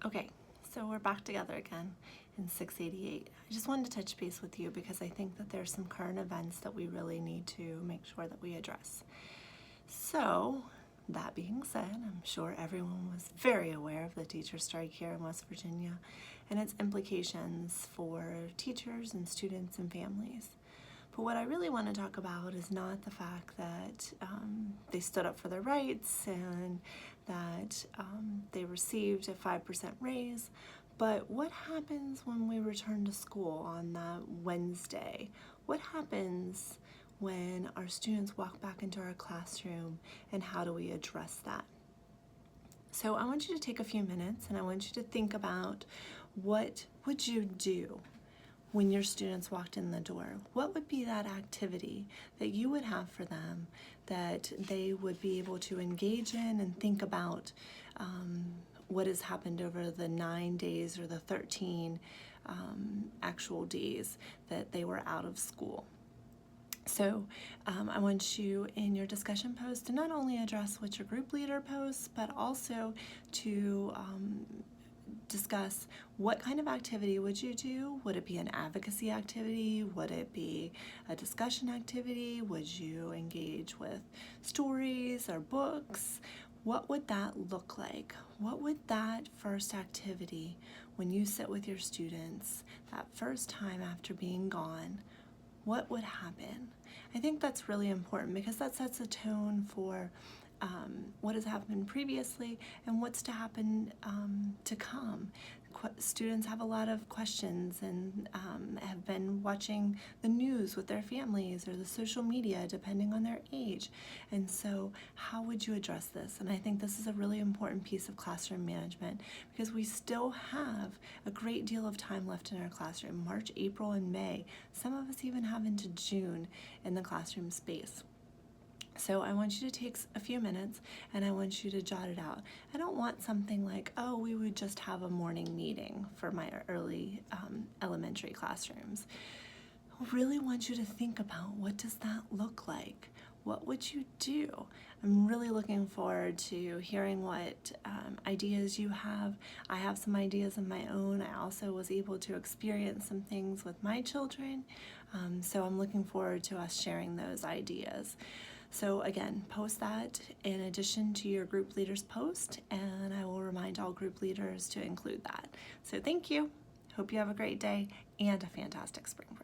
Okay, so we're back together again in 688. I just wanted to touch base with you because I think that there's some current events that we really need to make sure that we address. So, that being said, I'm sure everyone was very aware of the teacher strike here in West Virginia and its implications for teachers and students and families. But what I really want to talk about is not the fact that they stood up for their rights and that they received a 5% raise, but what happens when we return to school on that Wednesday? What happens when our students walk back into our classroom, and how do we address that? So I want you to take a few minutes and I want you to think about, what would you do when your students walked in the door? What would be that activity that you would have for them that they would be able to engage in and think about what has happened over the 9 days or the 13 actual days that they were out of school? So I want you in your discussion post to not only address what your group leader posts, but also to discuss what kind of activity would you do. Would it be an advocacy activity? Would it be a discussion activity? Would you engage with stories or books? What would that look like? What would that first activity, when you sit with your students, that first time after being gone, what would happen? I think that's really important because that sets a tone for what has happened previously and what's to happen to come. Students have a lot of questions and have been watching the news with their families or the social media depending on their age. And so how would you address this? And I think this is a really important piece of classroom management because we still have a great deal of time left in our classroom. March, April, and May. Some of us even have into June in the classroom space. So I want you to take a few minutes and I want you to jot it out. I don't want something like, oh, we would just have a morning meeting for my early elementary classrooms. I really want you to think about, what does that look like? What would you do? I'm really looking forward to hearing what ideas you have. I have some ideas of my own. I also was able to experience some things with my children. So I'm looking forward to us sharing those ideas. So again, post that in addition to your group leaders post, and I will remind all group leaders to include that. So thank you. Hope you have a great day and a fantastic spring break.